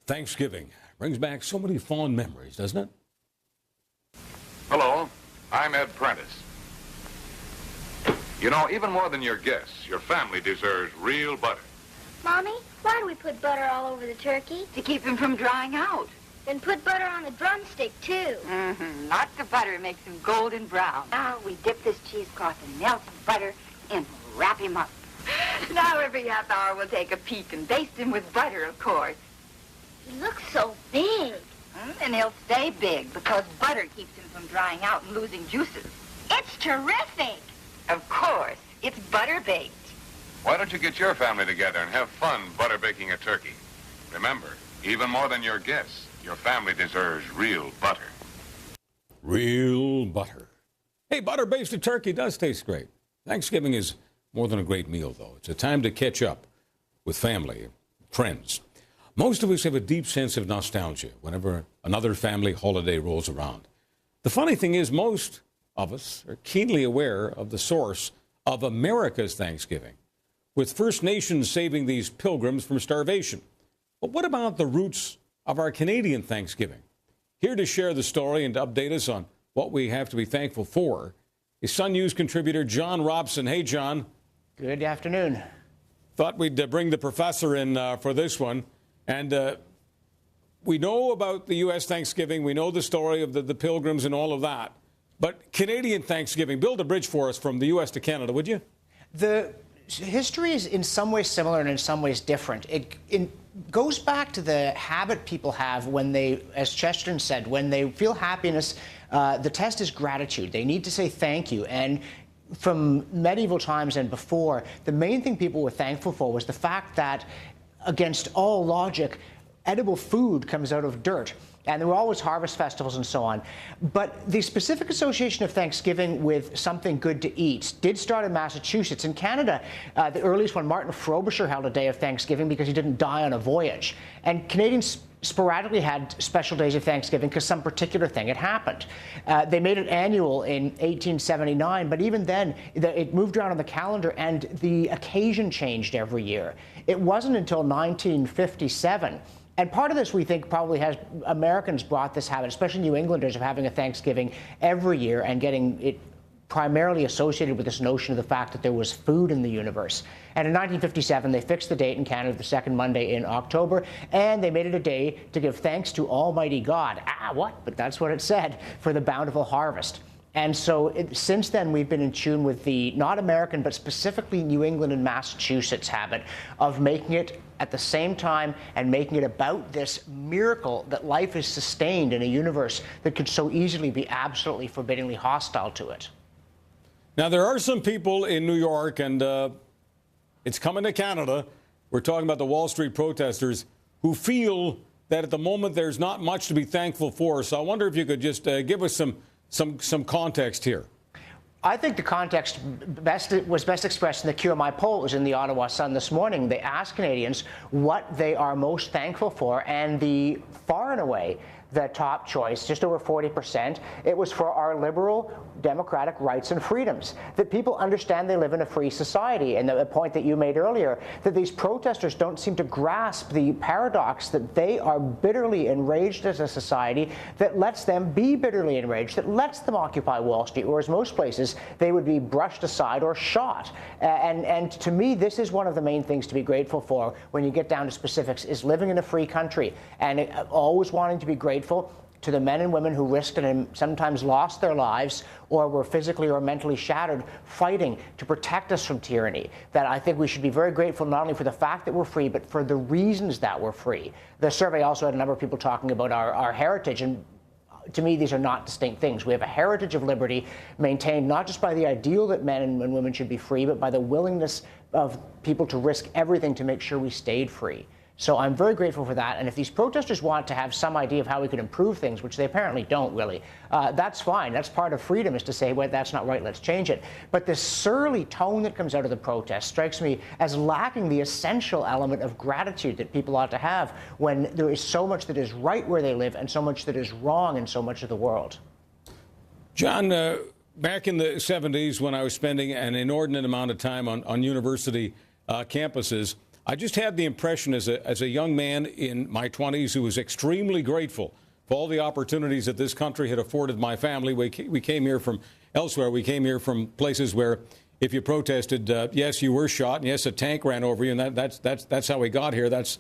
Thanksgiving brings back so many fond memories, doesn't it? Hello, I'm Ed Prentice. You know, even more than your guests, your family deserves real butter. Mommy, why do we put butter all over the turkey? To keep him from drying out. Then put butter on the drumstick, too. Lots of butter makes him golden brown. Now we dip this cheesecloth in melted butter and wrap him up. Now every half hour we'll take a peek and baste him with butter, of course. He looks so big. And he'll stay big because butter keeps him from drying out and losing juices. It's terrific. Of course. It's butter baked. Why don't you get your family together and have fun butter baking a turkey? Remember, even more than your guests, your family deserves real butter. Real butter. Hey, butter-basted turkey does taste great. Thanksgiving is more than a great meal, though. It's a time to catch up with family, friends. Most of us have a deep sense of nostalgia whenever another family holiday rolls around. The funny thing is, most of us are keenly aware of the source of America's Thanksgiving, with First Nations saving these pilgrims from starvation. But what about the roots of our Canadian Thanksgiving? Here to share the story and to update us on what we have to be thankful for is Sun News contributor John Robson. Hey, John. Good afternoon. Thought we'd bring the professor in for this one. And we know about the U.S. Thanksgiving. We know the story of the pilgrims and all of that. But Canadian Thanksgiving, build a bridge for us from the U.S. to Canada, would you? The history is in some ways similar and in some ways different. It goes back to the habit people have when they, as Chesterton said, when they feel happiness, the test is gratitude. They need to say thank you. And from medieval times and before, the main thing people were thankful for was the fact that, against all logic, edible food comes out of dirt. And there were always harvest festivals and so on. But the specific association of Thanksgiving with something good to eat did start in Massachusetts. In Canada, the earliest one, Martin Frobisher, held a day of Thanksgiving because he didn't die on a voyage. And Canadians sporadically had special days of Thanksgiving because some particular thing had happened. They made it annual in 1879, but even then, it moved around on the calendar and the occasion changed every year. It wasn't until 1957. And part of this, we think, probably has Americans brought this habit, especially New Englanders, of having a Thanksgiving every year and getting it primarily associated with this notion of the fact that there was food in the universe. And in 1957, they fixed the date in Canada, the second Monday in October, and they made it a day to give thanks to Almighty God. But that's what it said, for the bountiful harvest. And so since then, we've been in tune with the not American, but specifically New England and Massachusetts habit of making it at the same time and making it about this miracle that life is sustained in a universe that could so easily be absolutely forbiddingly hostile to it. Now, there are some people in New York, and it's coming to Canada. We're talking about the Wall Street protesters who feel that at the moment there's not much to be thankful for. So I wonder if you could just give us some context here. I think the context was best expressed in the QMI poll. It was in the Ottawa Sun this morning. They asked Canadians what they are most thankful for, and the far and away the top choice, just over 40%, it was for our liberal democratic rights and freedoms, that people understand they live in a free society. And the point that you made earlier, that these protesters don't seem to grasp the paradox that they are bitterly enraged as a society that lets them be bitterly enraged, that lets them occupy Wall Street, whereas most places they would be brushed aside or shot. And to me, this is one of the main things to be grateful for when you get down to specifics, is living in a free country and always wanting to be grateful to the men and women who risked and sometimes lost their lives or were physically or mentally shattered fighting to protect us from tyranny. That I think we should be very grateful not only for the fact that we're free, but for the reasons that we're free. The survey also had a number of people talking about our heritage, and to me, these are not distinct things. We have a heritage of liberty maintained not just by the ideal that men and women should be free, but by the willingness of people to risk everything to make sure we stayed free. So I'm very grateful for that. And if these protesters want to have some idea of how we could improve things, which they apparently don't really, that's fine. That's part of freedom, is to say, well, that's not right, let's change it. But this surly tone that comes out of the protest strikes me as lacking the essential element of gratitude that people ought to have when there is so much that is right where they live and so much that is wrong in so much of the world. John, back in the 70s when I was spending an inordinate amount of time on university campuses, I just had the impression as a young man in my 20s who was extremely grateful for all the opportunities that this country had afforded my family. We came here from elsewhere. We came here from places where if you protested, yes, you were shot, and yes, a tank ran over you, and that's how we got here. That's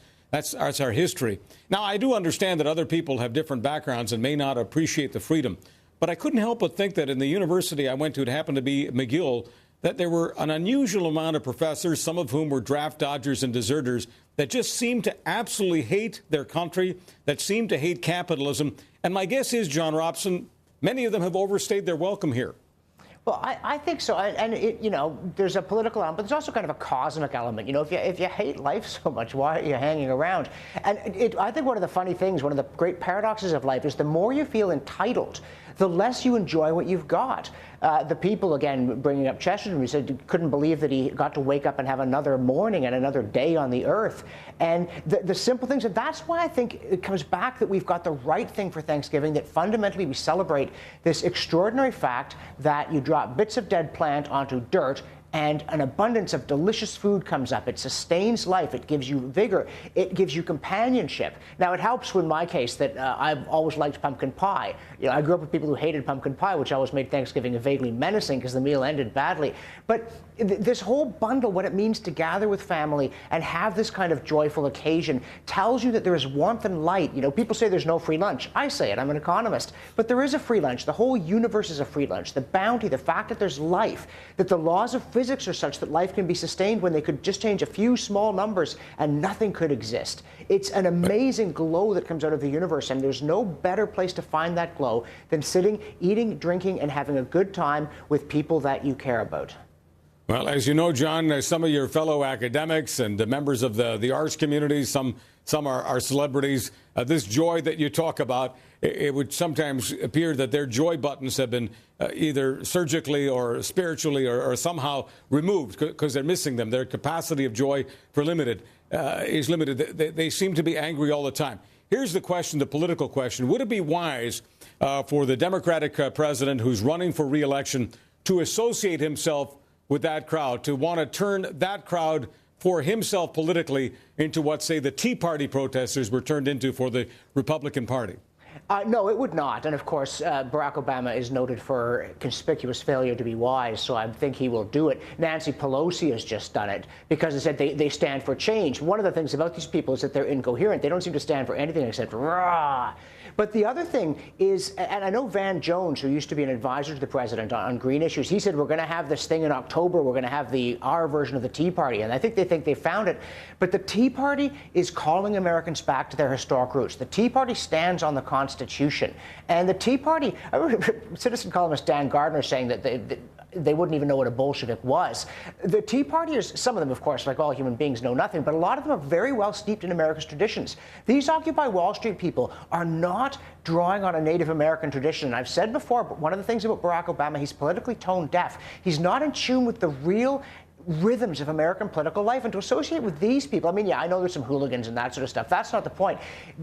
our history. Now, I do understand that other people have different backgrounds and may not appreciate the freedom, but I couldn't help but think that in the university I went to, it happened to be McGill, that there were an unusual amount of professors, some of whom were draft dodgers and deserters, that just seemed to absolutely hate their country, that seemed to hate capitalism. And my guess is, John Robson, many of them have overstayed their welcome here. Well, I think so, and you know, there's a political element, but there's also kind of a cosmic element. You know, if you hate life so much, why are you hanging around? And I think one of the funny things, one of the great paradoxes of life, is the more you feel entitled, the less you enjoy what you've got. The people, again, bringing up Chesterton, who said couldn't believe that he got to wake up and have another morning and another day on the earth. And the simple things, and that's why I think it comes back that we've got the right thing for Thanksgiving, that fundamentally we celebrate this extraordinary fact that you drop bits of dead plant onto dirt and an abundance of delicious food comes up. It sustains life. It gives you vigor. It gives you companionship. Now, it helps in my case that I've always liked pumpkin pie. You know, I grew up with people who hated pumpkin pie, which always made Thanksgiving vaguely menacing because the meal ended badly. But this whole bundle, what it means to gather with family and have this kind of joyful occasion, tells you that there is warmth and light. You know, people say there's no free lunch. I say it. I'm an economist. But there is a free lunch. The whole universe is a free lunch. The bounty, the fact that there's life, that the laws of physics are such that life can be sustained when they could just change a few small numbers and nothing could exist. It's an amazing glow that comes out of the universe, and there's no better place to find that glow than sitting, eating, drinking, and having a good time with people that you care about. Well, as you know, John, some of your fellow academics and members of the arts community, some are celebrities. This joy that you talk about, it would sometimes appear that their joy buttons have been either surgically or spiritually or somehow removed because they're missing them. Their capacity of joy is limited. They seem to be angry all the time. Here's the question, the political question. Would it be wise for the Democratic president who's running for re-election to associate himself with that crowd, to want to turn that crowd for himself politically into what, say, the Tea Party protesters were turned into for the Republican Party? No, it would not. And of course, Barack Obama is noted for conspicuous failure to be wise, so I think he will do it. Nancy Pelosi has just done it because they said they stand for change. One of the things about these people is that they're incoherent. They don't seem to stand for anything except rah. But the other thing is, and I know Van Jones, who used to be an advisor to the president on green issues, he said, we're going to have this thing in October. We're going to have our version of the Tea Party. And I think they found it. But the Tea Party is calling Americans back to their historic roots. The Tea Party stands on the Constitution. And the Tea Party, I remember citizen columnist Dan Gardner saying that they wouldn't even know what a Bolshevik was. The Tea Partiers, some of them, of course, like all human beings, know nothing, but a lot of them are very well steeped in America's traditions. These Occupy Wall Street people are not drawing on a Native American tradition. And I've said before, but one of the things about Barack Obama, he's politically tone deaf. He's not in tune with the real rhythms of American political life, and to associate with these people, I mean, yeah, I know there's some hooligans and that sort of stuff. That's not the point.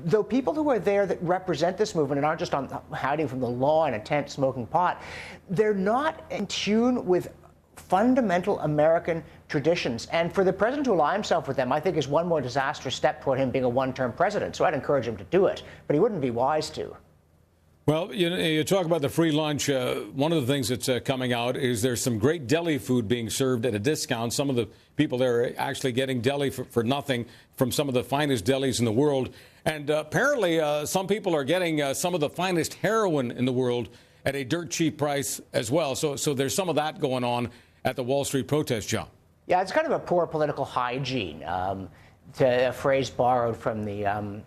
The people who are there that represent this movement and aren't just hiding from the law in a tent smoking pot, they're not in tune with fundamental American traditions. And for the president to ally himself with them, I think is one more disastrous step toward him being a one-term president. So I'd encourage him to do it, but he wouldn't be wise to. Well, you talk about the free lunch. One of the things that's coming out is there's some great deli food being served at a discount. Some of the people there are actually getting deli for nothing from some of the finest delis in the world. And apparently some people are getting some of the finest heroin in the world at a dirt cheap price as well. So there's some of that going on at the Wall Street protest, John. Yeah, it's kind of a poor political hygiene, to a phrase borrowed from the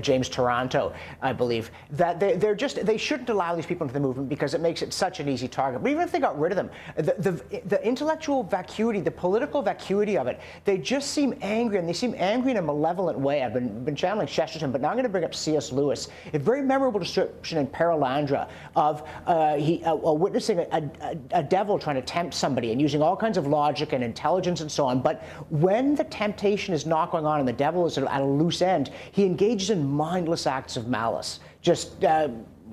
James Taranto, I believe, that they shouldn't allow these people into the movement because it makes it such an easy target. But even if they got rid of them, the intellectual vacuity, the political vacuity of it, they just seem angry, and they seem angry in a malevolent way. I've been channeling Chesterton, but now I'm going to bring up C.S. Lewis. A very memorable description in Paralandra of witnessing a devil trying to tempt somebody and using all kinds of logic and intelligence and so on. But when the temptation is not going on and the devil is at a loose end, he engages in mindless acts of malice, just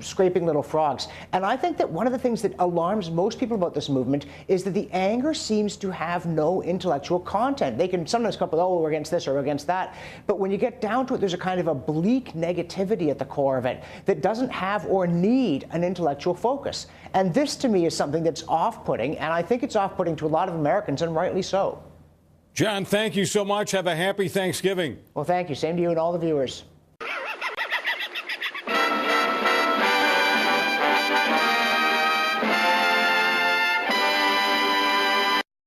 scraping little frogs. And I think that one of the things that alarms most people about this movement is that the anger seems to have no intellectual content. They can sometimes come up with, oh, we're against this or against that. But when you get down to it, there's a kind of a bleak negativity at the core of it that doesn't have or need an intellectual focus. And this, to me, is something that's off-putting, and I think it's off-putting to a lot of Americans, and rightly so. John, thank you so much. Have a happy Thanksgiving. Well, thank you. Same to you and all the viewers.